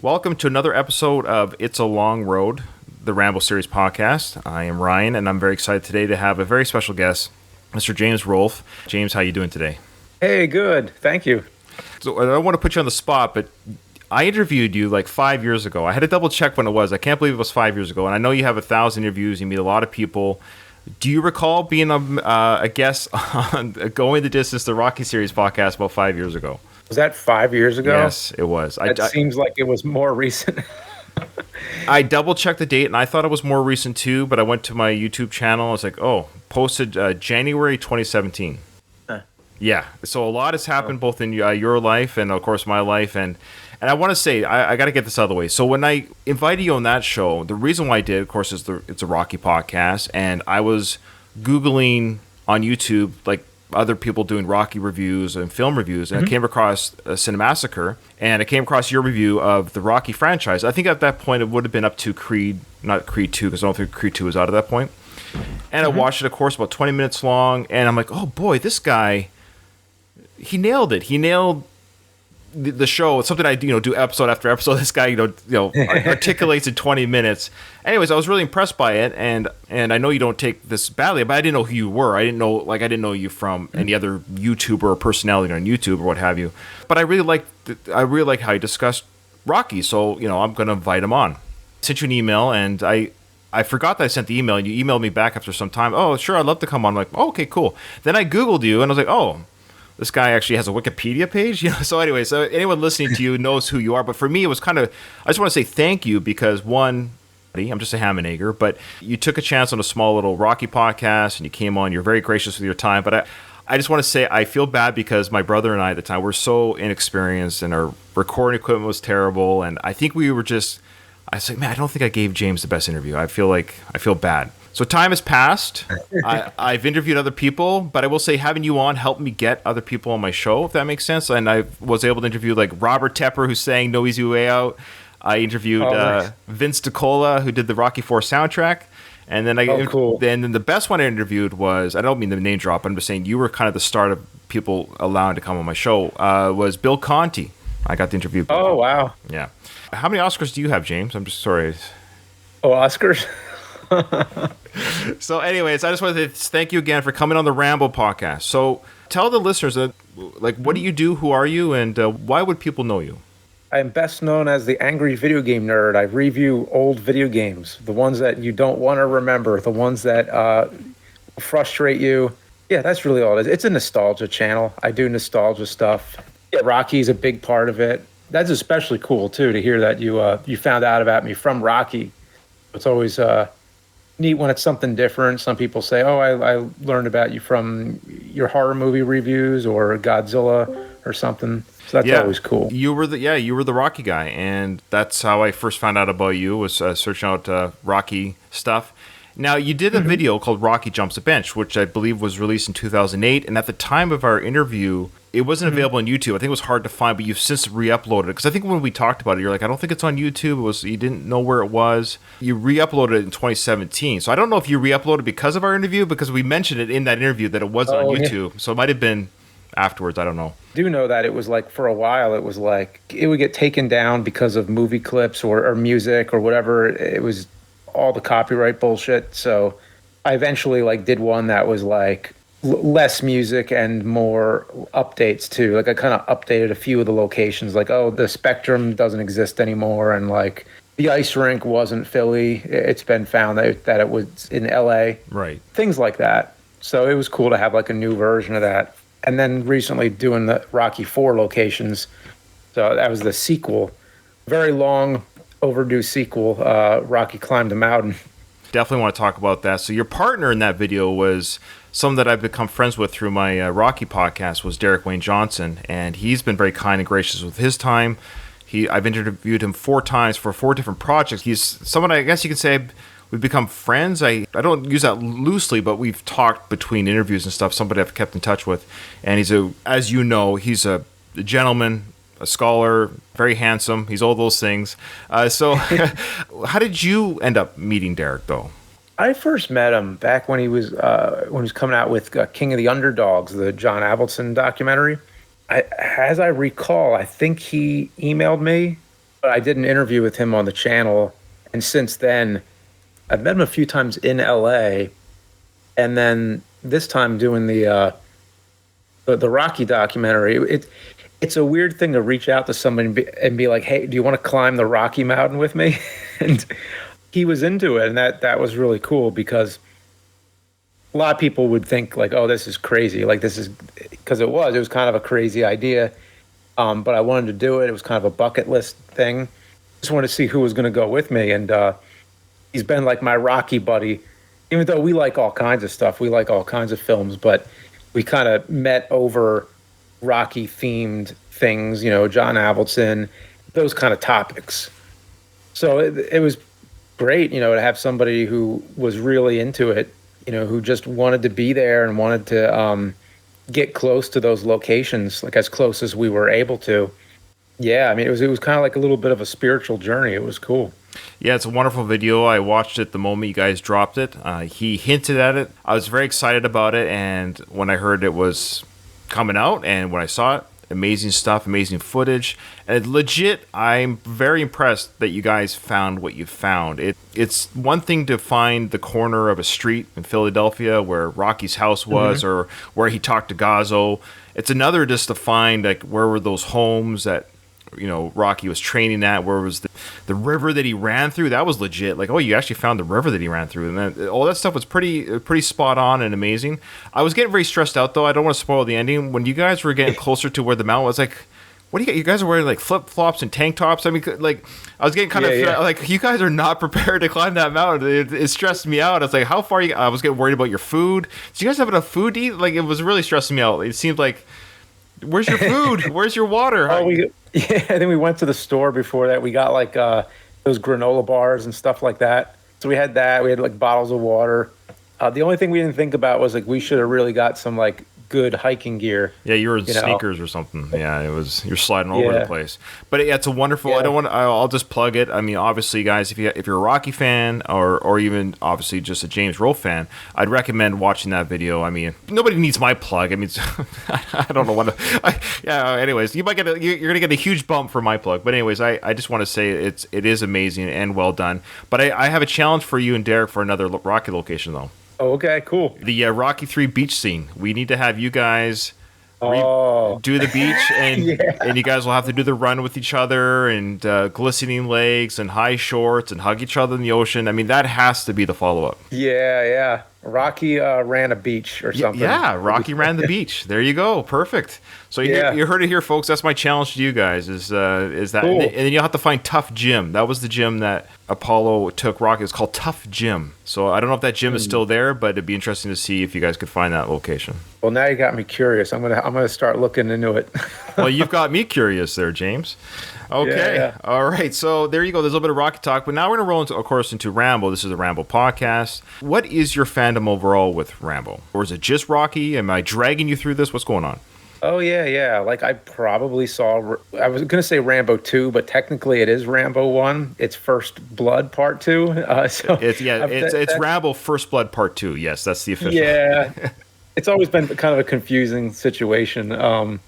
Welcome to another episode of It's a Long Road, the Rambo series podcast. I am Ryan, and I'm very excited today to have a very special guest, Mr. James Rolfe. James, how you doing today? Hey, good. Thank you. So I don't want to put you on the spot, but I interviewed you like 5 years ago. I had to double check when it was. I can't believe it was 5 years ago. And I know you have 1,000 interviews. You meet a lot of people. Do you recall being a guest on Going the Distance, the Rocky series podcast about 5 years ago? Was that 5 years ago? Yes, it was. It seems like it was more recent. I double checked the date, and I thought it was more recent too. But I went to my YouTube channel. I was like, "Oh, posted January 2017." Yeah. So a lot has happened both in your life and, of course, my life. And I want to say, I got to get this out of the way. So when I invited you on that show, the reason why I did, of course, is it's a Rocky podcast, and I was Googling on YouTube like other people doing Rocky reviews and film reviews, and I came across Cinemassacre, and I came across your review of the Rocky franchise. I think at that point it would have been up to Creed, not Creed 2, because I don't think Creed 2 was out at that point. And I watched it, of course, about 20 minutes long, and I'm like, oh boy, this guy, he nailed it. He nailed the show. It's something I do episode after episode. This guy articulates in 20 minutes. Anyways, I was really impressed by it, and I know you don't take this badly, but I didn't know who you were. I didn't know you from any other YouTuber or personality on YouTube or what have you. But I really like how you discussed Rocky, so I'm going to invite him on. I sent you an email, and I forgot that I sent the email, and you emailed me back after some time. Oh, sure, I'd love to come on. I'm like, oh, okay, cool. Then I Googled you, and I was like, oh, this guy actually has a Wikipedia page, So anyway, so anyone listening to you knows who you are. But for me, it was I just want to say thank you because one, I'm just a ham and egger, but you took a chance on a small little Rocky podcast and you came on. You're very gracious with your time. But I just want to say I feel bad because my brother and I at the time were so inexperienced and our recording equipment was terrible. And I think I was like, man, I don't think I gave James the best interview. I feel bad. So time has passed. I've interviewed other people, but I will say having you on helped me get other people on my show, if that makes sense. And I was able to interview like Robert Tepper, who sang No Easy Way Out. I interviewed nice. Vince DiCola, who did the Rocky IV soundtrack. And then cool. Then the best one I interviewed was, I don't mean the name drop, I'm just saying you were kind of the start of people allowing to come on my show, was Bill Conti. I got to interview Bill. Oh, wow. Yeah. How many Oscars do you have, James? I'm just sorry. Oh, Oscars? So anyways, I just wanted to thank you again for coming on the Rambo podcast. So tell the listeners, what do you do, who are you, and why would people know you? I'm best known as the angry video game nerd. I review old video games, the ones that you don't want to remember, the ones that frustrate you. Yeah, that's really all it is. It's a nostalgia channel. I do nostalgia stuff. Yeah, Rocky's a big part of it. That's especially cool, too, to hear that you found out about me from Rocky. It's always neat when it's something different. Some people say, oh, I learned about you from your horror movie reviews or Godzilla or something. So that's always cool. You were the Rocky guy, and that's how I first found out about you, was searching out Rocky stuff. Now, you did a video called Rocky Jumps the Bench, which I believe was released in 2008, and at the time of our interview, it wasn't available on YouTube. I think it was hard to find, but you've since re-uploaded it. Because I think when we talked about it, you're like, I don't think it's on YouTube. You didn't know where it was. You re-uploaded it in 2017. So I don't know if you re-uploaded because of our interview, because we mentioned it in that interview that it wasn't on YouTube. Yeah. So it might have been afterwards. I don't know. I do know that it was like, for a while, it was like, it would get taken down because of movie clips or music or whatever. It was all the copyright bullshit. So I eventually did one that was like less music and more updates too. Like I kind of updated a few of the locations, like, oh, the Spectrum doesn't exist anymore, and like the ice rink wasn't Philly. It's been found that it was in LA. Right. Things like that. So it was cool to have like a new version of that. And then recently doing the Rocky IV locations. So that was the sequel. Very long overdue sequel, Rocky Climbed the Mountain. Definitely want to talk about that. So your partner in that video was someone that I've become friends with through my Rocky podcast, was Derek Wayne Johnson, and he's been very kind and gracious with his time. I've interviewed him 4 times for 4 different projects. He's someone, I guess you could say, we've become friends. I don't use that loosely, but we've talked between interviews and stuff, somebody I've kept in touch with. And he's he's a gentleman, a scholar, very handsome. He's all those things. So how did you end up meeting Derek, though? I first met him back when he was coming out with King of the Underdogs, the John Avildsen documentary. As I recall, I think he emailed me But I did an interview with him on the channel, and since then, I've met him a few times in LA, and then this time doing the Rocky documentary. It's a weird thing to reach out to somebody and be like, "Hey, do you want to climb the Rocky Mountain with me?" And he was into it, and that was really cool because a lot of people would think like, "Oh, this is crazy." Like this is because it was kind of a crazy idea, but I wanted to do it. It was kind of a bucket list thing. Just wanted to see who was going to go with me, and he's been like my Rocky buddy. Even though we like all kinds of stuff, we like all kinds of films, but we kind of met over Rocky themed things, John Avildsen, those kind of topics. So it was great, to have somebody who was really into it, who just wanted to be there and wanted to get close to those locations, like as close as we were able to. Yeah, I mean, it was kind of like a little bit of a spiritual journey. It was cool. Yeah, it's a wonderful video. I watched it the moment you guys dropped it. He hinted at it. I was very excited about it, and when I heard it was coming out and when I saw it, amazing stuff, amazing footage. And legit, I'm very impressed that you guys found what you found. It's one thing to find the corner of a street in Philadelphia where Rocky's house was, or where he talked to Gazzo. It's another just to find like where were those homes that Rocky was training at, where was the river that he ran through. That was legit. Like, oh, you actually found the river that he ran through, and then all that stuff was pretty spot on and amazing. I was getting very stressed out though. I don't want to spoil the ending. When you guys were getting closer to where the mountain was, like, what do you got? You guys are wearing like flip flops and tank tops. I mean, like, I was getting kind of like, you guys are not prepared to climb that mountain. It stressed me out. I was like, how far I was getting worried about your food. Do you guys have enough food to eat? Like, it was really stressing me out. It seemed like, where's your food? Where's your water? I think we went to the store before that. We got like those granola bars and stuff like that. So we had that. We had like bottles of water. The only thing we didn't think about was like we should have really got some like good hiking gear. Yeah, you were in sneakers or something. Yeah, you're sliding all over the place. But yeah, it's a wonderful. Yeah. I'll just plug it. I mean, obviously, guys, if you're a Rocky fan or even obviously just a James Rolfe fan, I'd recommend watching that video. I mean, nobody needs my plug. I mean, I don't know what. Anyways, you're gonna get a huge bump for my plug. But anyways, I just want to say it is amazing and well done. But I have a challenge for you and Derek for another Rocky location though. Oh, okay, cool. The Rocky 3 beach scene. We need to have you guys do the beach, and and you guys will have to do the run with each other, and glistening legs and high shorts, and hug each other in the ocean. I mean, that has to be the follow-up. Yeah. Rocky ran a beach or something. Yeah, Rocky ran the beach. There you go. Perfect. So you heard it here, folks. That's my challenge to you guys. Is that? Cool. And then you'll have to find Tough Jim. That was the gym that Apollo took Rocky. It's called Tough Jim. So I don't know if that gym is still there, but it'd be interesting to see if you guys could find that location. Well, now you got me curious. I'm gonna start looking into it. Well, you've got me curious there, James. Okay. Yeah. All right. So there you go. There's a little bit of Rocky talk, but now we're going to roll into, of course, into Rambo. This is a Rambo podcast. What is your fandom overall with Rambo? Or is it just Rocky? Am I dragging you through this? What's going on? Oh, yeah. Like, I probably saw, I was going to say Rambo 2, but technically it is Rambo 1. It's First Blood Part 2. It's Rambo First Blood Part 2. Yes, that's the official. Yeah. It's always been kind of a confusing situation.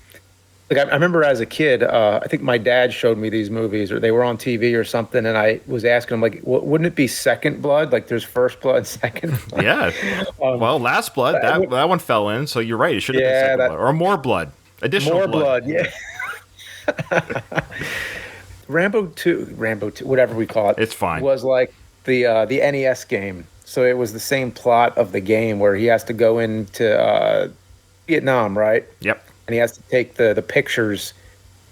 Like I remember as a kid, I think my dad showed me these movies, or they were on TV or something, and I was asking him, like, wouldn't it be Second Blood? Like, there's First Blood, Second Blood. Yeah. Well, Last Blood, that one fell in, so you're right. It should have been Second Blood. Or More Blood. Additional blood. Yeah. Rambo 2, whatever we call it. It's fine. Was like the NES game. So it was the same plot of the game where he has to go into Vietnam, right? Yep. And he has to take the pictures,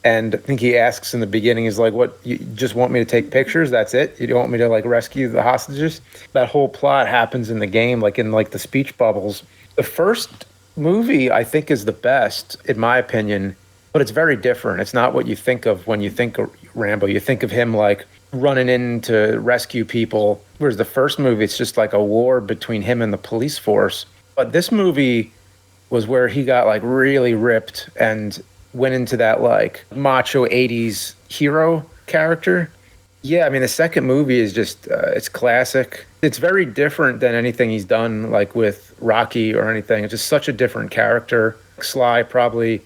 and I think he asks in the beginning, he's like, what, you just want me to take pictures? That's it? You don't want me to, like, rescue the hostages? That whole plot happens in the game, like, in, like, the speech bubbles. The first movie, I think, is the best, in my opinion, but it's very different. It's not what you think of when you think of Rambo. You think of him, like, running in to rescue people, whereas the first movie, it's just like a war between him and the police force. But this movie was where he got like really ripped and went into that like macho 80s hero character. Yeah, I mean, the second movie is just, it's classic. It's very different than anything he's done like with Rocky or anything. It's just such a different character. Sly probably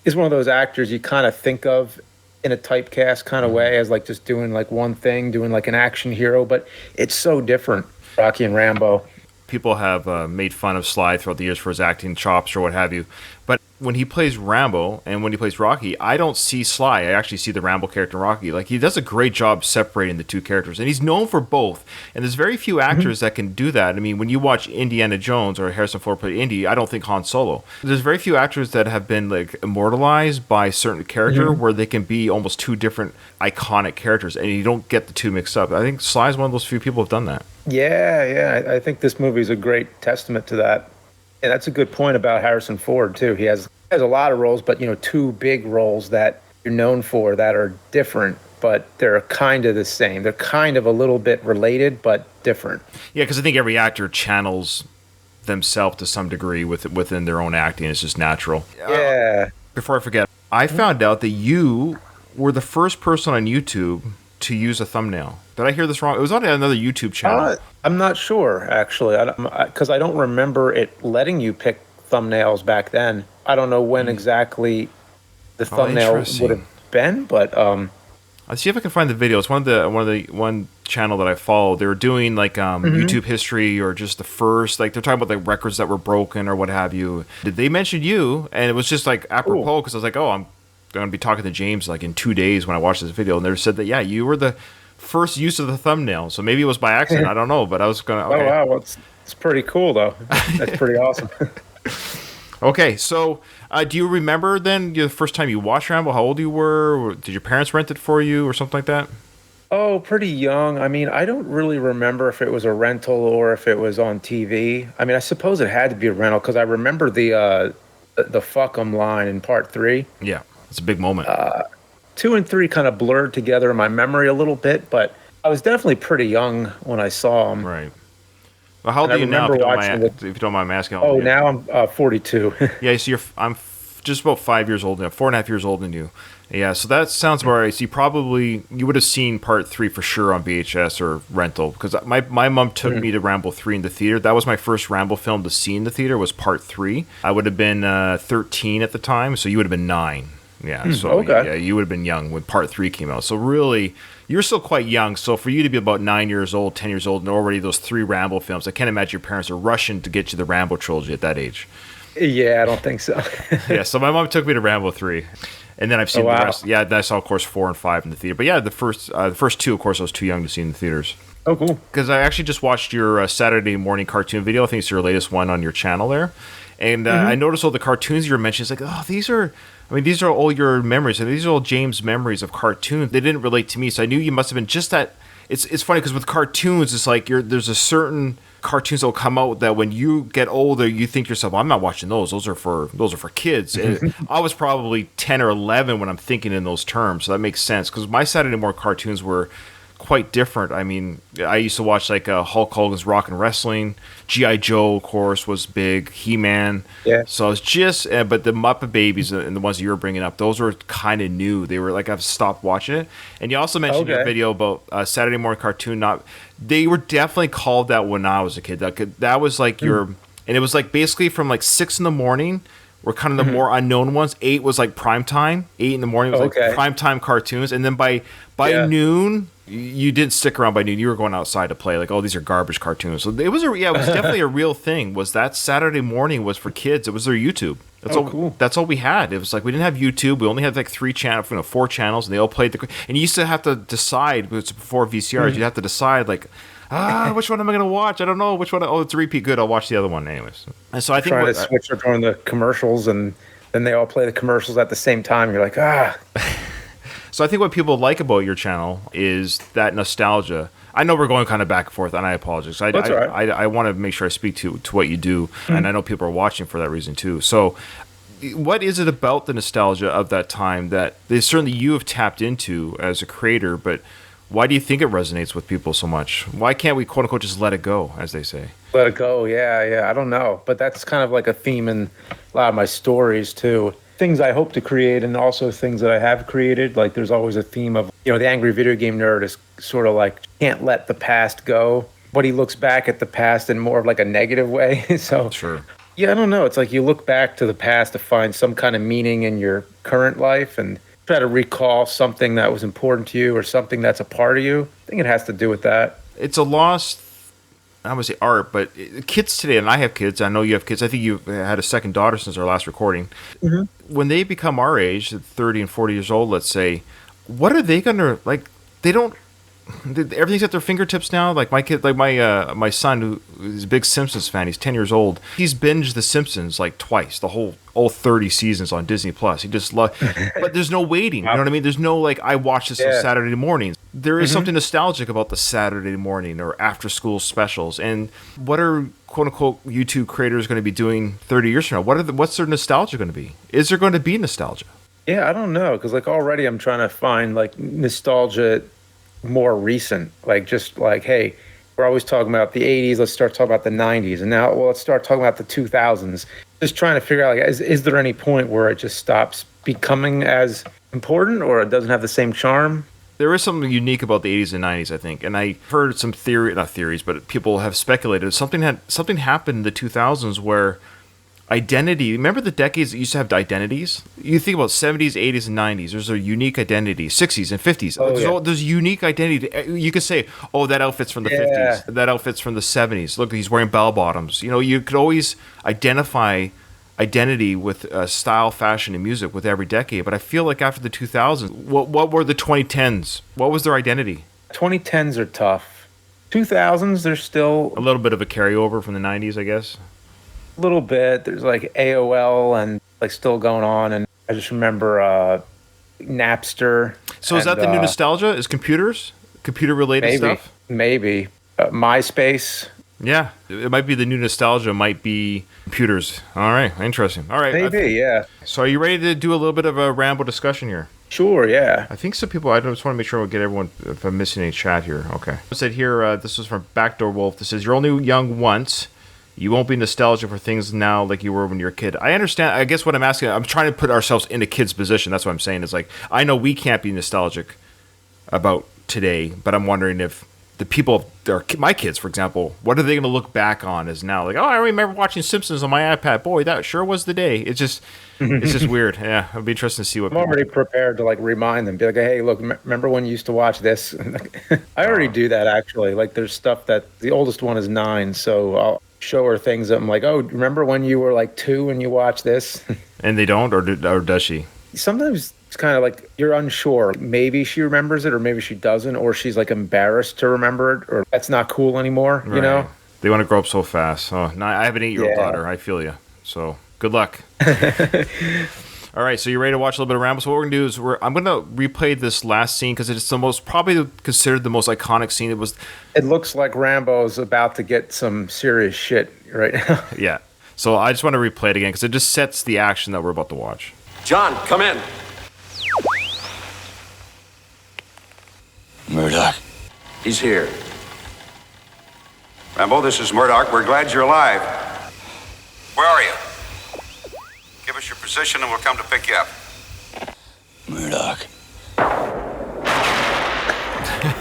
is one of those actors you kind of think of in a typecast kind of way as like just doing like one thing, doing like an action hero, but it's so different, Rocky and Rambo. People have made fun of Sly throughout the years for his acting chops or what have you. But when he plays Rambo and when he plays Rocky, I don't see Sly. I actually see the Rambo character in Rocky. Like, he does a great job separating the two characters, and he's known for both. And there's very few actors that can do that. I mean, when you watch Indiana Jones or Harrison Ford play Indy, I don't think Han Solo. There's very few actors that have been like immortalized by a certain character where they can be almost two different iconic characters, and you don't get the two mixed up. I think Sly's one of those few people who've done that. Yeah. I think this movie is a great testament to that. And that's a good point about Harrison Ford too. He has a lot of roles, but two big roles that you're known for that are different, but they're kind of the same. They're kind of a little bit related, but different. Yeah, because I think every actor channels themselves to some degree within their own acting. It's just natural. Yeah. Before I forget, I found out that you were the first person on YouTube to use a thumbnail. Did I hear this wrong? It was on another YouTube channel. I'm not sure, actually, because I don't remember it letting you pick thumbnails back then. I don't know when exactly the thumbnail would have been, but I'll see if I can find the video. It's one channel that I follow. They were doing like YouTube history or just the first, like they're talking about like records that were broken or what have you. They mentioned you, and it was just like apropos because I was like, oh, I'm going to be talking to James like in 2 days when I watch this video, and they said that you were the first use of the thumbnail. So maybe it was by accident. I don't know, but I was gonna. Okay. Oh wow, well, it's pretty cool though. That's pretty awesome. Okay, so do you remember then the first time you watched Rambo? How old you were? Or did your parents rent it for you or something like that? Oh, pretty young. I mean, I don't really remember if it was a rental or if it was on TV. I mean, I suppose it had to be a rental because I remember the fuck 'em line in part 3. Yeah, it's a big moment. 2 and 3 kind of blurred together in my memory a little bit, but I was definitely pretty young when I saw them. Right. Well, how old are you now? If you don't mind me asking. Oh, now I'm 42. Yeah, so I'm just about 5 years old now, 4.5 years older than you. Yeah, so that sounds about right. So you would have seen part 3 for sure on VHS or rental because my mom took me to Rambo 3 in the theater. That was my first Rambo film to see in the theater was part 3. I would have been 13 at the time, so you would have been 9. Yeah, so okay. Yeah, you would have been young when part 3 came out. So really, you're still quite young. So for you to be about 9 years old, 10 years old, and already those 3 Rambo films, I can't imagine your parents are rushing to get you the Rambo trilogy at that age. Yeah, I don't think so. Yeah, so my mom took me to Rambo 3. And then I've seen the rest. Yeah, then I saw, of course, 4 and 5 in the theater. But yeah, the first 2, of course, I was too young to see in the theaters. Oh, cool. Because I actually just watched your Saturday morning cartoon video. I think it's your latest one on your channel there. And I noticed all the cartoons you were mentioning. It's like, oh, these are all your memories. And these are all James' memories of cartoons. They didn't relate to me, so I knew you must have been just that. It's funny because with cartoons, it's like there's a certain cartoons that will come out that when you get older, you think to yourself, I'm not watching those. Those are for kids. And I was probably 10 or 11 when I'm thinking in those terms. So that makes sense because my Saturday morning cartoons were quite different. I mean, I used to watch like Hulk Hogan's Rock and Wrestling. G.I. Joe, of course, was big. He-Man. Yeah. So I was just, but the Muppet Babies and the ones that you were bringing up, those were kind of new. They were like, I've stopped watching it. And you also mentioned your video about Saturday morning cartoon. They were definitely called that when I was a kid. That was like and it was like basically from like 6 in the morning were kind of the more unknown ones. 8 was like prime time. 8 in the morning was like prime time cartoons. And then by noon, you didn't stick around by noon. You were going outside to play. Like, oh, these are garbage cartoons. So it was definitely a real thing. Was that Saturday morning was for kids? It was their YouTube. Cool. That's all we had. It was like we didn't have YouTube. We only had like 4 channels, and they all played and you used to have to decide. It was before VCRs. You'd have to decide like, which one am I going to watch? I don't know which one. Oh, it's a repeat. Good. I'll watch the other one anyways. And so I think trying to switch during the commercials, and then they all play the commercials at the same time. You're like, So I think what people like about your channel is that nostalgia. I know we're going kind of back and forth, and I apologize. That's all right. I want to make sure I speak to what you do, and I know people are watching for that reason too. So what is it about the nostalgia of that time that certainly you have tapped into as a creator, but why do you think it resonates with people so much? Why can't we, quote unquote, just let it go, as they say? Let it go, yeah. I don't know. But that's kind of like a theme in a lot of my stories too. Things I hope to create and also things that I have created. Like there's always a theme of, the angry video game nerd is sort of like, can't let the past go. But he looks back at the past in more of like a negative way. So sure. Yeah, I don't know. It's like you look back to the past to find some kind of meaning in your current life. And try to recall something that was important to you or something that's a part of you. I think it has to do with that. It's a lost, I would say art, but kids today, and I have kids, I know you have kids, I think you've had a second daughter since our last recording. When they become our age, 30 and 40 years old, let's say, what are they going to, like, they don't, everything's at their fingertips now. Like my kid, like my son, who is a big Simpsons fan, he's 10 years old. He's binged The Simpsons like twice, the whole all 30 seasons on Disney Plus. He just loves, but there's no waiting. You know what I mean? There's no like I watch this on Saturday mornings. There is something nostalgic about the Saturday morning or after school specials. And what are quote unquote YouTube creators going to be doing 30 years from now? What's their nostalgia going to be? Is there going to be nostalgia? Yeah, I don't know, because like already I'm trying to find like nostalgia more recent, like just like, hey, we're always talking about the 80s, let's start talking about the 90s, and now, well, let's start talking about the 2000s. Just trying to figure out, like, is there any point where it just stops becoming as important, or it doesn't have the same charm? There is something unique about the 80s and 90s, I think, and I heard some not theories, but people have speculated something happened in the 2000s where identity. Remember the decades that used to have identities? You think about 70s, 80s, and 90s. There's a unique identity. 60s and 50s. There's unique identity. You could say, oh, that outfit's from the 50s. That outfit's from the 70s. Look, he's wearing bell bottoms. You know, you could always identify identity with style, fashion, and music with every decade. But I feel like after the 2000s, what were the 2010s? What was their identity? 2010s are tough. 2000s, they're still a little bit of a carryover from the 90s, I guess. Little bit. There's like AOL and like still going on, and I just remember Napster. So is that the new nostalgia? Is computer related stuff? Maybe MySpace. Yeah, it might be the new nostalgia. Might be computers. All right, interesting. All right, maybe. Yeah. So are you ready to do a little bit of a Rambo discussion here? Sure. Yeah. I think some people. I just want to make sure we'll get everyone. If I'm missing any chat here, okay. It said here. This was from Backdoor Wolf. This says you're only young once. You won't be nostalgic for things now like you were when you were a kid. I understand. I guess what I'm asking, I'm trying to put ourselves in a kid's position. That's what I'm saying. Is like, I know we can't be nostalgic about today, but I'm wondering if the people, my kids, for example, what are they going to look back on as now? Like, oh, I remember watching Simpsons on my iPad. Boy, that sure was the day. It's just weird. Yeah, it'll be interesting to see what. I'm already prepared to like remind them, be like, hey, look, remember when you used to watch this? I already do that actually. Like, there's stuff that the oldest one is 9, so I'll show her things that I'm like, oh, remember when you were like 2 and you watched this? And they don't, or does she? Sometimes it's kind of like you're unsure. Maybe she remembers it, or maybe she doesn't, or she's like embarrassed to remember it, or that's not cool anymore. Right. You know, they want to grow up so fast. Oh, no, I have an 8-year-old daughter. I feel you. So good luck. All right, so you're ready to watch a little bit of Rambo. So what we're gonna do is I'm gonna replay this last scene because it's the most probably considered the most iconic scene. It looks like Rambo's about to get some serious shit right now. Yeah. So I just want to replay it again because it just sets the action that we're about to watch. John, come in. Murdoch. He's here. Rambo, this is Murdoch. We're glad you're alive. Where are you? Give us your position and we'll come to pick you up. Murdoch.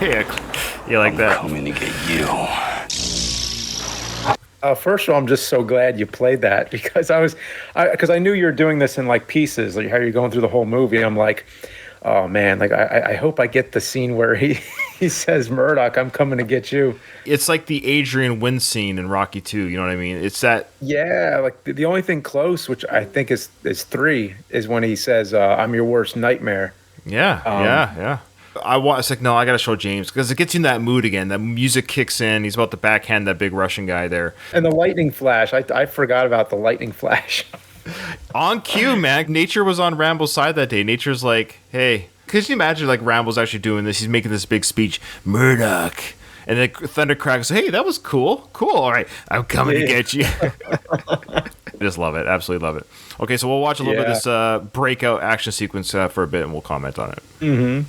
Yeah, you like that? I'm coming to get you. First of all, I'm just so glad you played that because I knew you were doing this in like pieces, like how you're going through the whole movie. I'm like, oh man, like I hope I get the scene where he says, Murdoch, I'm coming to get you. It's like the Adrian Wynn scene in Rocky 2, you know what I mean? It's that. Yeah, like the only thing close, which I think is 3, is when he says, I'm your worst nightmare. Yeah, yeah. It's like, no, I got to show James because it gets you in that mood again. That music kicks in. He's about to backhand that big Russian guy there. And the lightning flash. I forgot about the lightning flash. On cue, man. Nature was on Rambo's side that day. Nature's like, hey, could you imagine like Rambo's actually doing this? He's making this big speech, Murdoch. And then Thunder cracks, hey, that was cool. Cool. All right, I'm coming to get you. I just love it. Absolutely love it. Okay, so we'll watch a little bit of this breakout action sequence for a bit and we'll comment on it. Mm-hmm.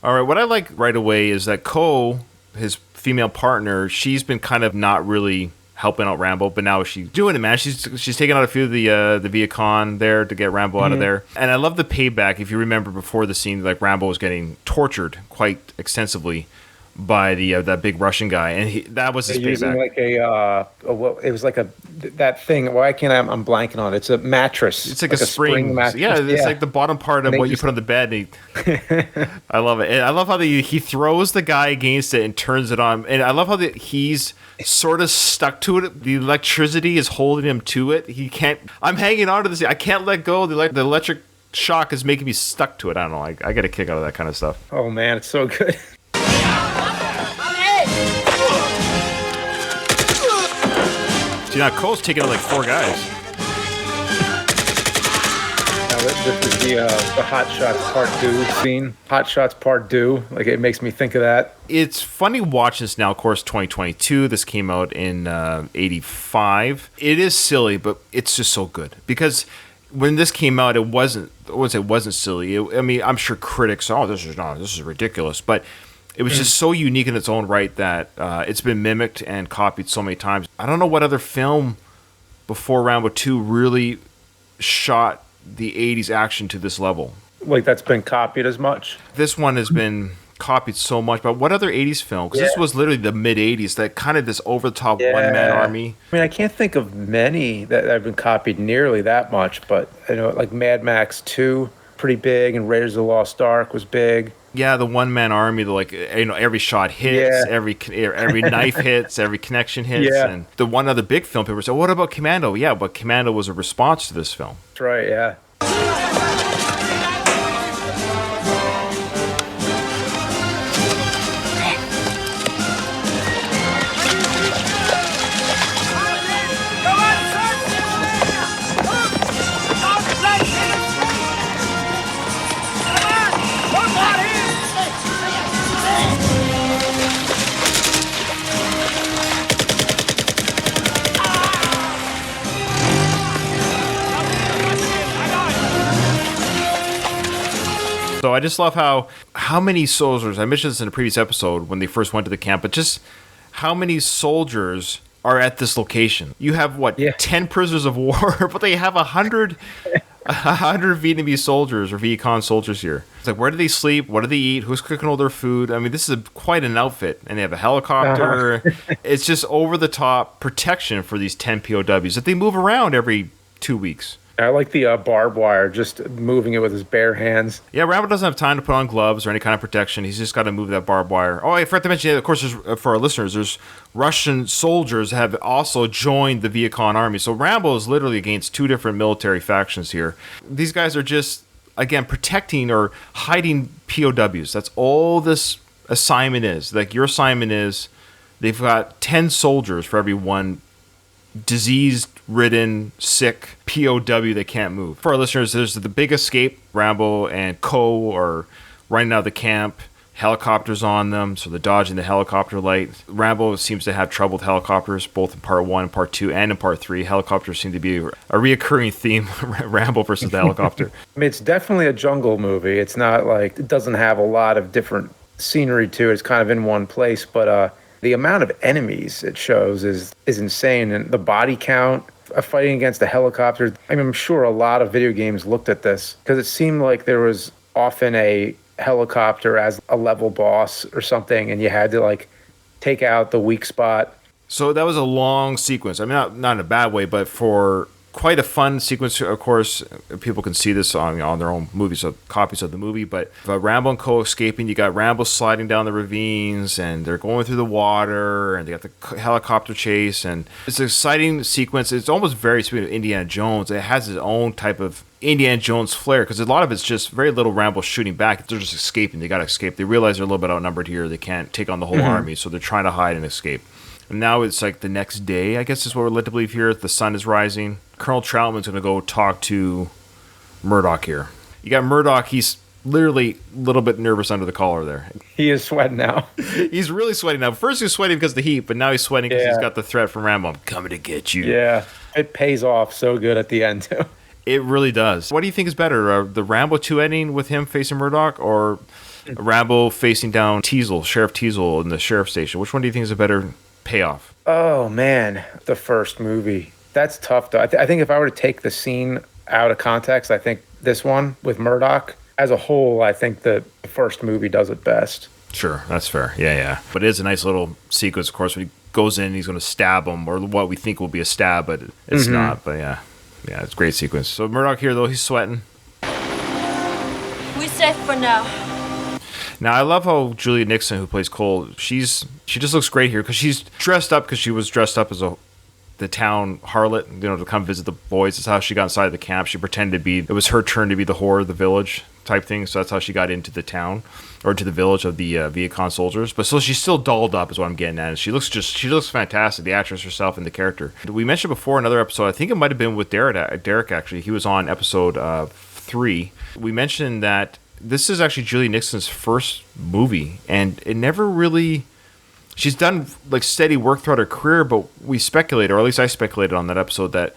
All right, what I like right away is that his female partner, she's been kind of not really helping out Rambo, but now she's doing it, man. She's taking out a few of the Viet Cong there to get Rambo out of there. And I love the payback. If you remember before the scene, like Rambo was getting tortured quite extensively by that big Russian guy, and that was his using payback. Like it was like that thing. Why can't I'm blanking on it? It's a mattress. It's like a spring mattress. Yeah, it's like the bottom part of what you put on the bed. I love it. And I love how he throws the guy against it and turns it on. And I love how he's sort of stuck to it. The electricity is holding him to it. He can't. I'm hanging on to this. I can't let go. The electric shock is making me stuck to it. I don't know. I get a kick out of that kind of stuff. Oh man, it's so good. See, now Cole's taking out like 4 guys. Now, this is the Hot Shots Part 2 scene. Hot Shots Part 2. Like, it makes me think of that. It's funny watching this now, of course, 2022. This came out in 85. It is silly, but it's just so good. Because when this came out, it wasn't silly. I mean, I'm sure critics, this is ridiculous. But it was just so unique in its own right that it's been mimicked and copied so many times. I don't know what other film before Rambo 2 really shot the 80s action to this level. Like, that's been copied as much? This one has been copied so much. But what other 80s film? Because this was literally the mid-80s, that kind of this over-the-top one-man army. I mean, I can't think of many that have been copied nearly that much. But, like Mad Max 2, pretty big, and Raiders of the Lost Ark was big. Yeah, the one-man army, every shot hits, every knife hits, every connection hits. Yeah. And the one other big film, people say, what about Commando? Yeah, but Commando was a response to this film. That's right, yeah. So I just love how many soldiers, I mentioned this in a previous episode when they first went to the camp, but just how many soldiers are at this location. You have, 10 prisoners of war, but they have 100 Vietnamese soldiers or Viet Cong soldiers here. It's like, where do they sleep? What do they eat? Who's cooking all their food? I mean, this is quite an outfit. And they have a helicopter. It's just over-the-top protection for these 10 POWs that they move around every 2 weeks. I like the barbed wire, just moving it with his bare hands. Yeah, Rambo doesn't have time to put on gloves or any kind of protection. He's just got to move that barbed wire. Oh, I forgot to mention, of course, for our listeners, there's Russian soldiers have also joined the Viet Cong army. So Rambo is literally against 2 different military factions here. These guys are just, again, protecting or hiding POWs. That's all this assignment is. Like, your assignment is they've got 10 soldiers for every one disease-ridden, sick POW they can't move. For our listeners, there's the big escape. Rambo and Co. are running out of the camp. Helicopters on them, so they're dodging the helicopter light. Rambo seems to have trouble with helicopters, both in part 1 and part 2, and in part 3. Helicopters seem to be a reoccurring theme, Rambo versus the helicopter. I mean, it's definitely a jungle movie. It's not like, it doesn't have a lot of different scenery to it. It's kind of in one place, but the amount of enemies it shows is insane. And the body count, fighting against the helicopter. I mean, I'm sure a lot of video games looked at this because it seemed like there was often a helicopter as a level boss or something, and you had to take out the weak spot. So that was a long sequence. I mean, not in a bad way, but for quite a fun sequence. Of course, people can see this on their own movies, copies of the movie. But Rambo and Co. escaping, you got Rambo sliding down the ravines, and they're going through the water, and they got the helicopter chase, and it's an exciting sequence. It's almost very sweet of Indiana Jones. It has its own type of Indiana Jones flair, because a lot of it's just very little Rambo shooting back. They're just escaping. They got to escape. They realize they're a little bit outnumbered here. They can't take on the whole army, so they're trying to hide and escape. And now it's like the next day, I guess is what we're led to believe here. The sun is rising. Colonel Troutman's going to go talk to Murdoch here. You got Murdoch. He's literally a little bit nervous under the collar there. He is sweating now. He's really sweating now. First he was sweating because of the heat, but now he's sweating because he's got the threat from Rambo. I'm coming to get you. Yeah, it pays off so good at the end, too. It really does. What do you think is better, the Rambo 2 ending with him facing Murdoch, or Rambo facing down Teasel, Sheriff Teasel in the sheriff station? Which one do you think is a better payoff? Oh man, the first movie. That's tough though. I think if I were to take the scene out of context, I think this one with Murdoch as a whole, I think the first movie does it best. Sure, that's fair. Yeah. But it is a nice little sequence, of course, when he goes in, he's going to stab him, or what we think will be a stab, but it's not. But yeah, it's a great sequence. So Murdoch here, though, he's sweating. We safe for now. Now, I love how Julia Nixon, who plays Cole, she just looks great here because she's dressed up because she was dressed up as the town harlot, to come visit the boys. That's how she got inside the camp. She pretended it was her turn to be the whore of the village type thing. So that's how she got into the town or to the village of the Viet Cong soldiers. But so she's still dolled up is what I'm getting at. And she looks fantastic, the actress herself and the character. We mentioned before another episode, I think it might have been with Derek actually. He was on episode 3. We mentioned that this is actually Julia Nixon's first movie, and it never really... She's done like steady work throughout her career, but we speculated, or at least I speculated on that episode, that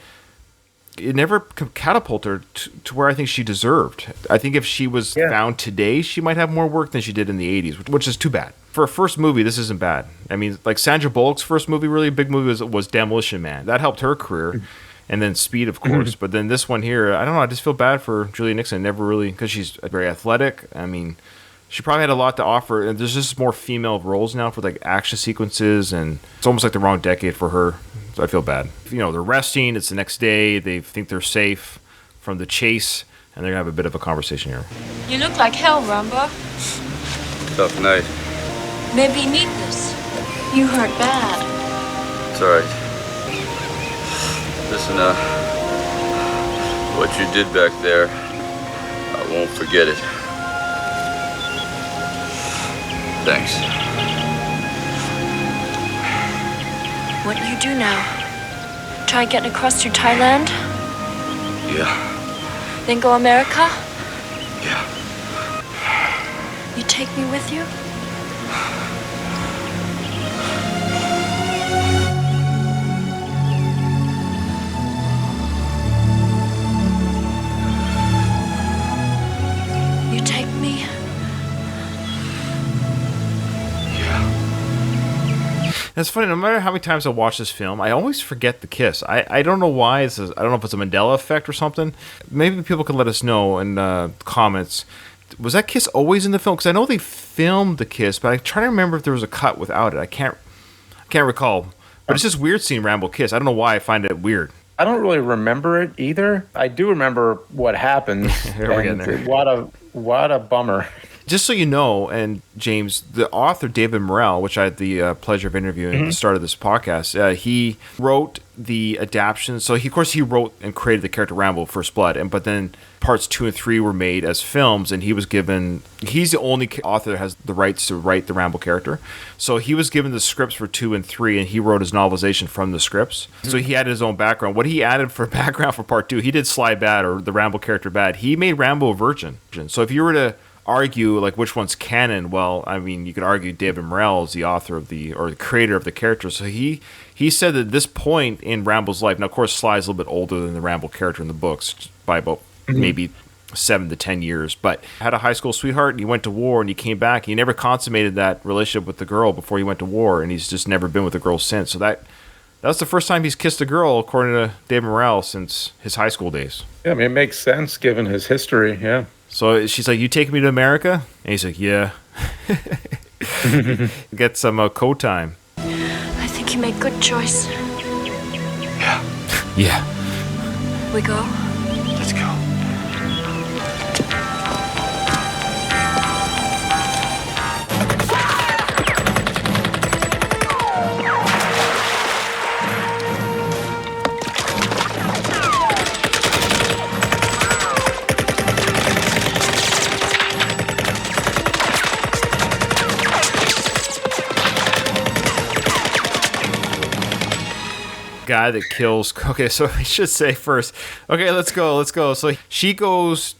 it never catapulted her to where I think she deserved. I think if she was found today, she might have more work than she did in the 80s, which is too bad. For a first movie, this isn't bad. I mean, like Sandra Bullock's first movie, really big movie, was Demolition Man. That helped her career. And then Speed, of course. But then this one here, I don't know, I just feel bad for Julia Nixon. Never really, because she's very athletic. I mean... She probably had a lot to offer, and there's just more female roles now for like action sequences, and it's almost like the wrong decade for her. So I feel bad. They're resting. It's the next day. They think they're safe from the chase, and they're gonna have a bit of a conversation here. You look like hell, Rambo. Tough night. Maybe you need this. You hurt bad. It's all right. Listen, what you did back there, I won't forget it. Thanks. What do you do now? Try getting across to Thailand? Yeah. Then go America? Yeah. You take me with you? You take me? It's funny, no matter how many times I watch this film, I always forget the kiss. I don't know why. I don't know if it's a Mandela effect or something. Maybe people could let us know in comments. Was that kiss always in the film? Because I know they filmed the kiss, but I'm trying to remember if there was a cut without it. I can't recall. But it's just weird seeing Rambo kiss. I don't know why I find it weird. I don't really remember it either. I do remember what happened. We're getting there. What a bummer. Just so you know, and James, the author David Morrell, which I had the pleasure of interviewing at the start of this podcast, he wrote the adaptation. So he wrote and created the character Rambo, First Blood, but then parts 2 and 3 were made as films, and he's the only author that has the rights to write the Rambo character. So he was given the scripts for 2 and 3, and he wrote his novelization from the scripts. So he added his own background. What he added for background for part 2, he did Sly Bad, or the Rambo character Bad. He made Rambo a virgin. So if you were to argue like which one's canon, well, I mean, you could argue David Morrell is the author of the creator of the character. So he said that at this point in Rambo's life, now of course Sly's a little bit older than the Rambo character in the books by about maybe 7 to 10 years, but had a high school sweetheart, and he went to war, and he came back. He never consummated that relationship with the girl before he went to war, and he's just never been with a girl since. So that was the first time he's kissed a girl, according to David Morrell, since his high school days. Yeah, I mean, it makes sense given his history, yeah. So she's like, "You taking me to America?" And he's like, "Yeah." Get some co-time. I think you made good choice. Yeah. Yeah. We go? Let's go. Guy that kills. Okay, so I should say first. Okay, let's go. So she goes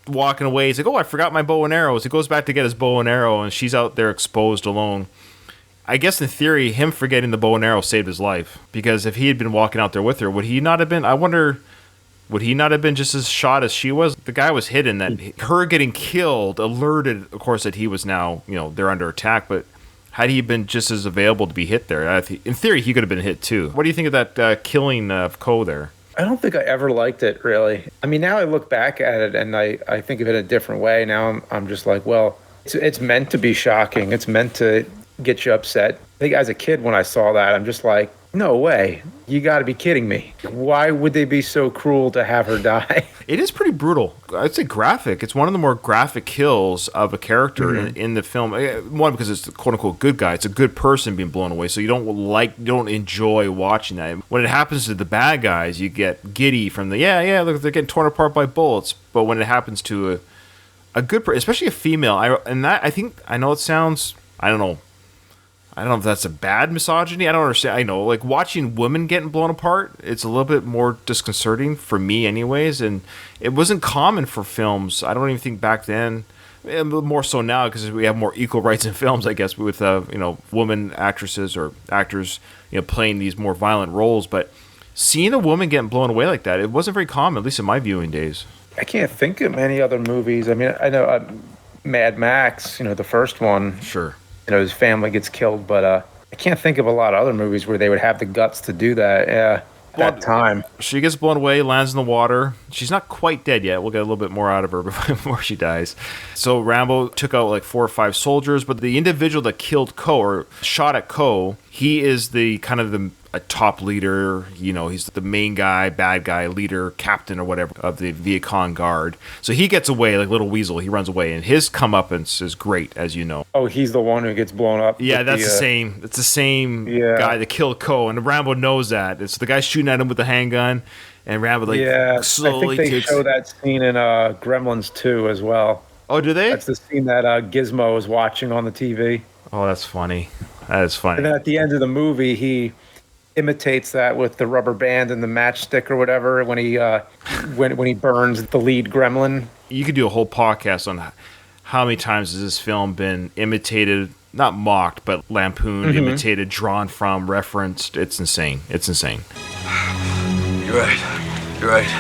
walking away. He's like, "Oh, I forgot my bow and arrows." He goes back to get his bow and arrow, and she's out there exposed alone. I guess in theory, him forgetting the bow and arrow saved his life, because if he had been walking out there with her, would he not have been? I wonder. Would he not have been just as shot as she was? The guy was hidden. That her getting killed alerted, of course, that he was now, they're under attack. But Had he been just as available to be hit there, in theory, he could have been hit too. What do you think of that killing of Ko there? I don't think I ever liked it, really. I mean, now I look back at it and I think of it a different way. Now I'm just like, well, it's meant to be shocking. It's meant to get you upset. I think as a kid, when I saw that, I'm just like, no way. You got to be kidding me. Why would they be so cruel to have her die? It is pretty brutal. I'd say graphic. It's one of the more graphic kills of a character in the film. One, because it's the quote-unquote good guy. It's a good person being blown away, so you don't enjoy watching that. When it happens to the bad guys, you get giddy from the, look, they're getting torn apart by bullets. But when it happens to a good person, especially a female, I know it sounds, I don't know if that's a bad misogyny. I don't understand. I know, like, watching women getting blown apart, it's a little bit more disconcerting for me anyways, and it wasn't common for films. I don't even think back then, more so now because we have more equal rights in films, I guess, with woman actresses or actors playing these more violent roles. But seeing a woman getting blown away like that, it wasn't very common, at least in my viewing days. I can't think of many other movies. I mean, I know Mad Max, the first one. Sure. His family gets killed, but I can't think of a lot of other movies where they would have the guts to do that. Yeah, that time. She gets blown away, lands in the water. She's not quite dead yet. We'll get a little bit more out of her before she dies. So Rambo took out like 4 or 5 soldiers, but the individual that killed Ko or shot at Ko, he is the kind of a top leader. He's the main guy, bad guy, leader, captain or whatever of the Viet Cong guard. So he gets away like Little Weasel. He runs away, and his comeuppance is great, as you know. Oh, he's the one who gets blown up. Yeah, that's the same. It's the same guy that killed Ko, and Rambo knows that. It's the guy shooting at him with the handgun, and Rambo slowly I think they show that scene in Gremlins 2 as well. Oh, do they? That's the scene that Gizmo is watching on the TV. Oh, that's funny. That is funny. And then at the end of the movie, he imitates that with the rubber band and the matchstick or whatever when he when he burns the lead gremlin. You could do a whole podcast on how many times has this film been imitated, not mocked, but lampooned, imitated, drawn from, referenced. It's insane. It's insane. You're right. You're right.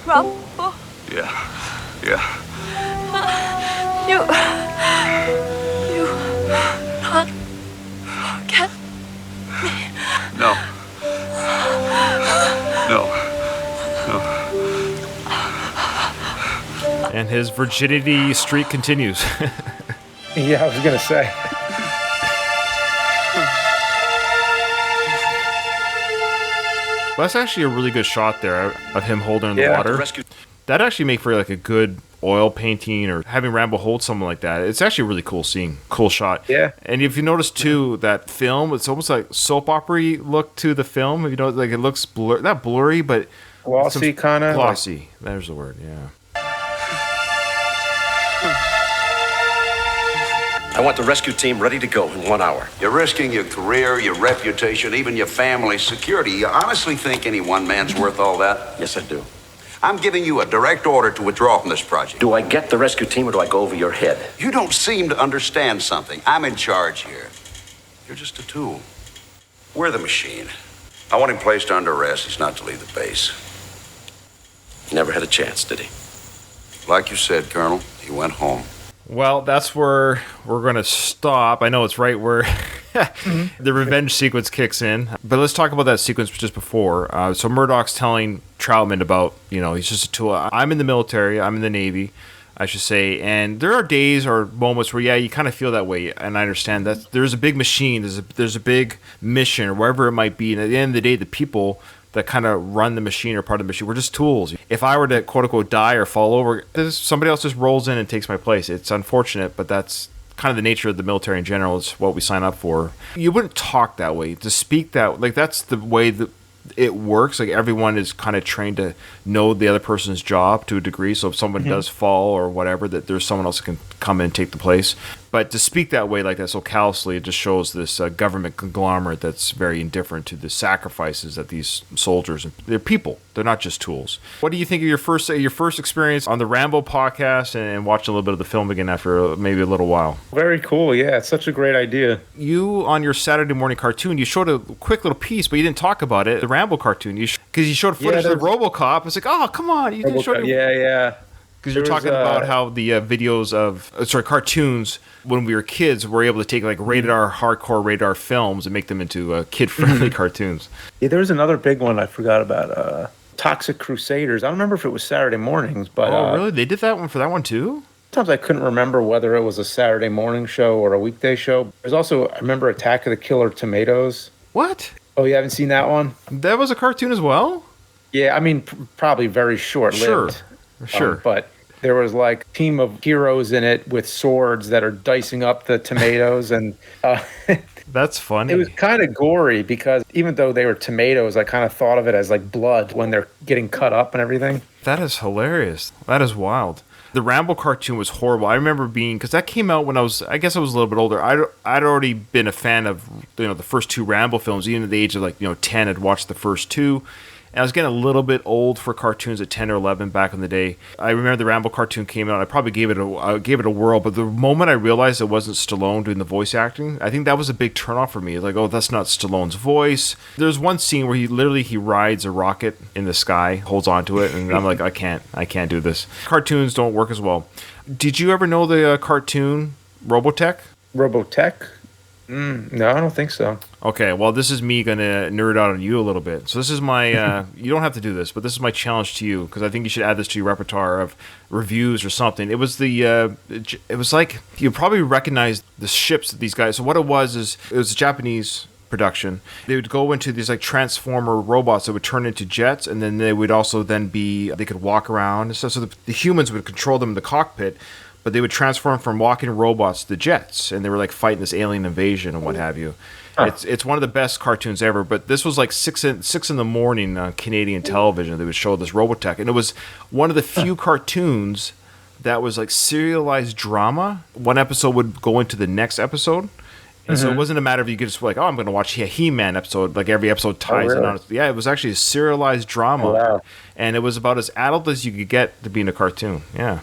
Rambo, Yeah. you not forget me. No. And his virginity streak continues. Yeah, I was gonna say. That's actually a really good shot there of him holding in the water. That actually make for like a good oil painting or having Rambo hold someone like that. It's actually a really cool scene, cool shot. Yeah. And if you notice too, that film, it's almost like soap opera look to the film. Like it looks not blurry, but Glossy kind of. Glossy. There's the word. Yeah. I want the rescue team ready to go in 1 hour. You're risking your career, your reputation, even your family's security. You honestly think any one man's worth all that? Yes, I do. I'm giving you a direct order to withdraw from this project. Do I get the rescue team or do I go over your head? You don't seem to understand something. I'm in charge here. You're just a tool. We're the machine. I want him placed under arrest. He's not to leave the base. Never had a chance, did he? Like you said, Colonel, he went home. Well, that's where we're going to stop. I know it's right where the revenge sequence kicks in. But let's talk about that sequence just before. So Murdoch's telling Troutman about, he's just a tool. I'm in the military. I'm in the Navy, I should say. And there are days or moments where, you kind of feel that way. And I understand that there's a big machine. There's a big mission or wherever it might be. And at the end of the day, the people that kind of run the machine or part of the machine, we're just tools. If I were to quote unquote die or fall over, somebody else just rolls in and takes my place. It's unfortunate, but that's kind of the nature of the military in general. It's what we sign up for. You wouldn't talk that way, to speak that, like that's the way that it works. Like everyone is kind of trained to know the other person's job to a degree. So if someone does fall or whatever, that there's someone else that can come in and take the place. But to speak that way, like that, so callously, it just shows this government conglomerate that's very indifferent to the sacrifices that these soldiers, they're people, they're not just tools. What do you think of your first experience on the Rambo podcast and watching a little bit of the film again after maybe a little while? Very cool. Yeah, it's such a great idea. You, on your Saturday morning cartoon, you showed a quick little piece, but you didn't talk about it, the Rambo cartoon. Because you showed footage of the RoboCop. It's like, oh, come on. You didn't show Yeah. Because you're talking about how the videos of, cartoons, when we were kids, were able to take like rated R, hardcore rated R films and make them into kid-friendly cartoons. Yeah, there was another big one I forgot about, Toxic Crusaders. I don't remember if it was Saturday mornings, but... Oh, really? They did that one for that one, too? Sometimes I couldn't remember whether it was a Saturday morning show or a weekday show. There's also, I remember Attack of the Killer Tomatoes. What? Oh, you haven't seen that one? That was a cartoon as well? Yeah, I mean, probably very short-lived. Sure. But there was like a team of heroes in it with swords that are dicing up the tomatoes. And that's funny. It was kind of gory because even though they were tomatoes, I kind of thought of it as like blood when they're getting cut up and everything. That is hilarious. That is wild. The Rambo cartoon was horrible. I remember because that came out when I was a little bit older. I'd already been a fan of, the first two Rambo films. Even at the age of 10, I'd watched the first two. And I was getting a little bit old for cartoons at 10 or 11 back in the day. I remember the Rambo cartoon came out. I probably gave it a whirl. But the moment I realized it wasn't Stallone doing the voice acting, I think that was a big turnoff for me. It's like, oh, that's not Stallone's voice. There's one scene where he rides a rocket in the sky, holds onto it, and I'm like, I can't do this. Cartoons don't work as well. Did you ever know the cartoon Robotech? Robotech? No, I don't think so. Okay, well, this is me going to nerd out on you a little bit. So this is my, you don't have to do this, but this is my challenge to you, because I think you should add this to your repertoire of reviews or something. It was it was like, you probably recognize the ships that these guys, so what it was is, it was a Japanese production. They would go into these like transformer robots that would turn into jets, and then they would also then they could walk around and stuff, so the humans would control them in the cockpit, but they would transform from walking robots to jets, and they were like fighting this alien invasion and what have you. It's one of the best cartoons ever, but this was like 6 in the morning on Canadian television. They would show this Robotech, and it was one of the few cartoons that was like serialized drama. One episode would go into the next episode, and so it wasn't a matter of you could just be like, oh, I'm going to watch a He-Man episode. Like every episode ties in on it. Yeah, it was actually a serialized drama, wow. And it was about as adult as you could get to being a cartoon. Yeah.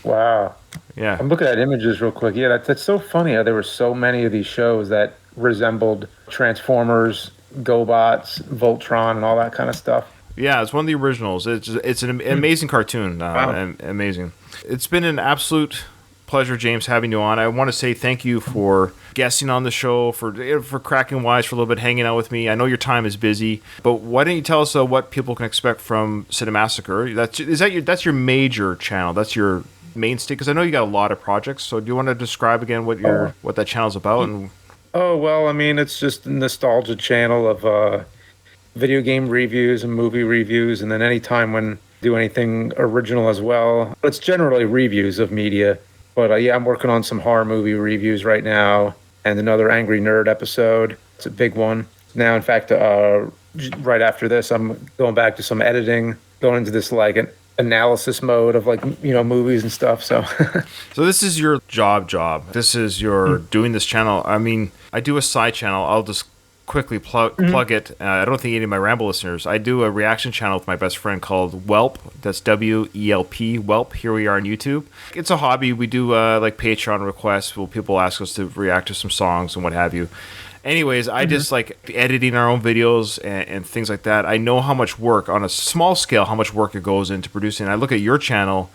Wow. Yeah. I'm looking at images real quick. Yeah, that's so funny how there were so many of these shows that resembled Transformers, GoBots, Voltron, and all that kind of stuff. Yeah, it's one of the originals. It's an amazing cartoon. Wow. Amazing. It's been an absolute pleasure, James, having you on. I want to say thank you for guesting on the show, for cracking wise for a little bit, hanging out with me. I know your time is busy, but why don't you tell us what people can expect from Cinemassacre? That's your major channel. That's your mainstay, because I know you got a lot of projects. So do you want to describe again what that channel's about? And oh, well, I mean, it's just a nostalgia channel of video game reviews and movie reviews, and then anytime when I do anything original as well. It's generally reviews of media. But yeah, I'm working on some horror movie reviews right now, and another Angry Nerd episode. It's a big one. Now, in fact, right after this, I'm going back to some editing, going into this like an analysis mode of movies and stuff. So this is your job. This is your doing this channel. I mean, I do a side channel. I'll just quickly plug it. I don't think any of my Rambo listeners. I do a reaction channel with my best friend called Whelp. That's WELP, Whelp. Here we are on YouTube. It's a hobby. We do like Patreon requests where people ask us to react to some songs and what have you. Anyways, I just like editing our own videos and things like that. I know how much work, on a small scale, how much work it goes into producing. I look at your channel,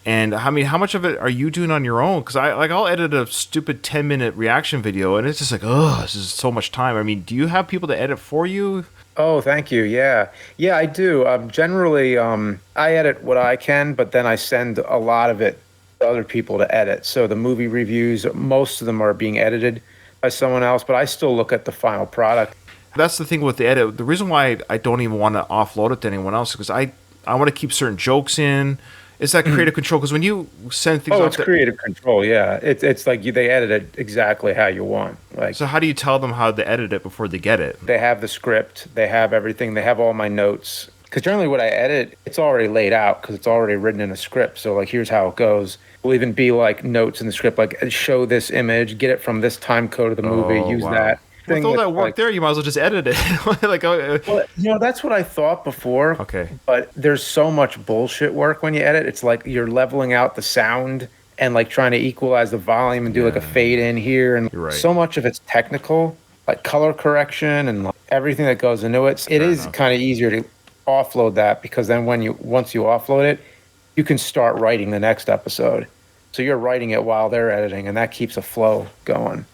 and I mean, how much of it are you doing on your own? Because I'll edit a stupid 10-minute reaction video, and it's just like, oh, this is so much time. I mean, do you have people to edit for you? Oh, thank you. Yeah, I do. Generally, I edit what I can, but then I send a lot of it to other people to edit. So the movie reviews, most of them are being edited by someone else, but I still look at the final product. That's the thing with the edit. The reason why I don't even want to offload it to anyone else is because I want to keep certain jokes in. It's that creative control, because when you send things it's creative control, yeah. It's like they edit it exactly how you want. Like, so how do you tell them how to edit it before they get it? They have the script, they have everything, they have all my notes. Because generally what I edit, it's already laid out because it's already written in a script. So like, here's how it goes. Will even be like notes in the script, like show this image, get it from this time code of the movie, use that. With all that work there, you might as well just edit it. Well, that's what I thought before. Okay. But there's so much bullshit work when you edit. It's like you're leveling out the sound and like trying to equalize the volume and do like a fade in here. And so much of it's technical, like color correction and like everything that goes into it. It is kind of easier to offload that because then once you offload it, you can start writing the next episode. So you're writing it while they're editing, and that keeps a flow going.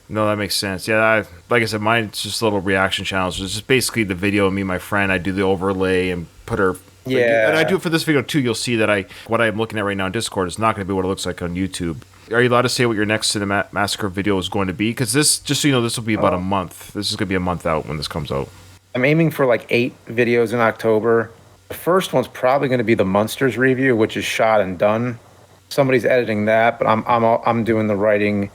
No, that makes sense. Yeah, like I said, mine's just little reaction channels. It's just basically the video of me and my friend. I do the overlay and put her... Yeah. And I do it for this video, too. You'll see that what I'm looking at right now on Discord is not going to be what it looks like on YouTube. Are you allowed to say what your next Cinemassacre video is going to be? Because this, just so you know, this will be about a month. This is going to be a month out when this comes out. I'm aiming for like 8 videos in October. The first one's probably going to be the Munsters review, which is shot and done. Somebody's editing that, but I'm doing the writing,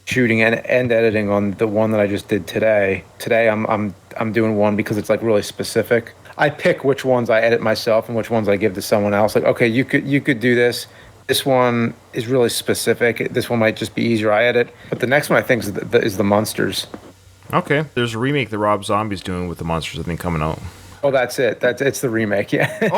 shooting, and editing on the one that I just did today. Today I'm doing one because it's like really specific. I pick which ones I edit myself and which ones I give to someone else. Like, okay, you could do this. This one is really specific. This one might just be easier. I edit, but the next one I think is the Munsters. Okay, there's a remake that Rob Zombie's doing with the Monsters, I think, coming out. Oh, that's it. It's the remake. Yeah.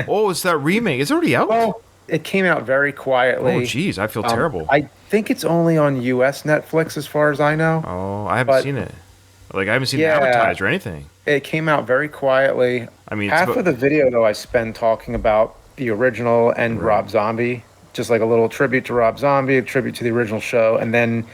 oh, it's that remake. It's already out. Well, it came out very quietly. Oh, geez, I feel terrible. I think it's only on U.S. Netflix, as far as I know. Oh, I haven't seen it. Like, I haven't seen it advertised or anything. It came out very quietly. I mean, half of the video, though, I spend talking about the original and Rob Zombie. Just like a little tribute to Rob Zombie, a tribute to the original show. And then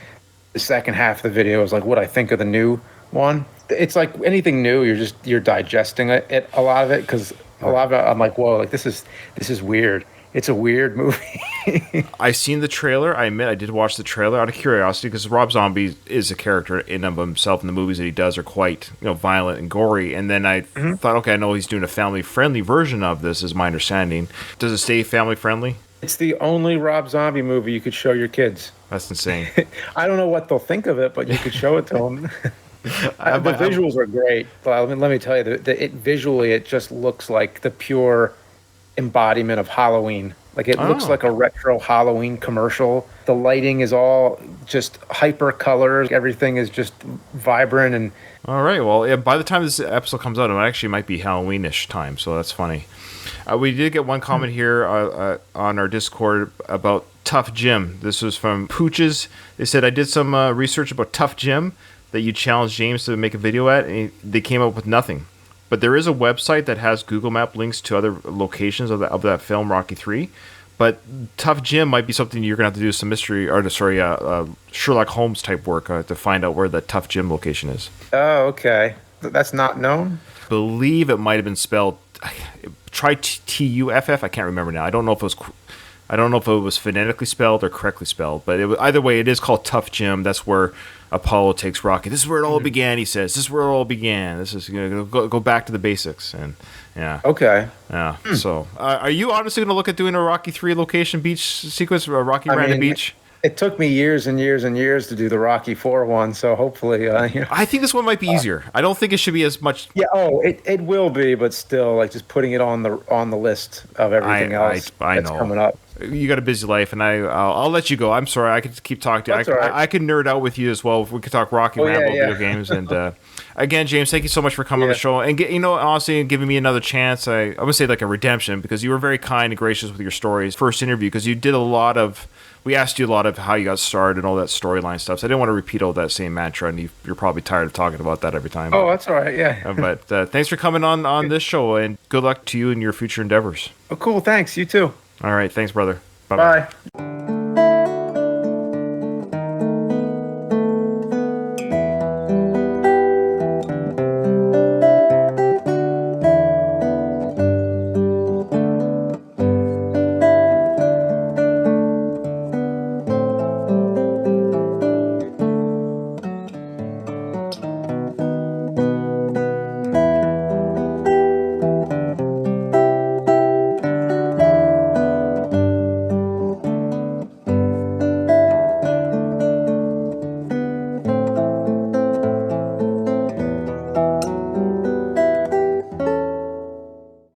the second half of the video is like what I think of the new one. It's like anything new, you're digesting it a lot of it, because a lot of it I'm like, whoa, like this is weird. It's a weird movie. I seen the trailer. I admit I did watch the trailer out of curiosity because Rob Zombie is a character in of himself, and the movies that he does are quite violent and gory. And then I thought, okay, I know he's doing a family-friendly version of this, is my understanding. Does it stay family-friendly? It's the only Rob Zombie movie you could show your kids. That's insane. I don't know what they'll think of it, but you could show it to them. The visuals are great. But let me tell you, visually it just looks like the pure embodiment of Halloween. Like it looks like a retro Halloween commercial. The lighting is all just hyper colors. Everything is just vibrant and. All right. Well, by the time this episode comes out, it actually might be Halloweenish time. So that's funny. We did get one comment here on our Discord about Tough Jim. This was from Pooches. They said, I did some research about Tough Jim that you challenged James to make a video at, and they came up with nothing. But there is a website that has Google Map links to other locations of that film, Rocky 3. But Tough Jim might be something you're going to have to do some mystery, or Sherlock Holmes type work to find out where the Tough Jim location is. Oh, okay. That's not known? I believe it might have been spelled... Try Tuff. I can't remember now. I don't know if it was phonetically spelled or correctly spelled, but either way, it is called Tough Jim. That's where Apollo takes Rocky. This is where it all began. He says, "This is where it all began. This is go back to the basics." And yeah, okay, yeah. So, are you honestly going to look at doing a Rocky 3 location beach sequence, or Rocky ran the beach? It took me years and years and years to do the Rocky 4 one, so hopefully, I think this one might be easier. I don't think it should be as much. Yeah, it will be, but still, like just putting it on the list of everything else that's coming up. You got a busy life, and I'll let you go. I'm sorry, I could keep talking to you. I could nerd out with you as well. If we could talk Rocky Rambo video games, and again, James, thank you so much for coming on the show and honestly, giving me another chance. I would say like a redemption, because you were very kind and gracious with your stories. First interview, because you did a lot of. We asked you a lot of how you got started and all that storyline stuff. So I didn't want to repeat all that same mantra, and you're probably tired of talking about that every time. Oh, that's all right, yeah. But thanks for coming on this show, and good luck to you in your future endeavors. Oh, cool. Thanks. You too. All right. Thanks, brother. Bye-bye. Bye.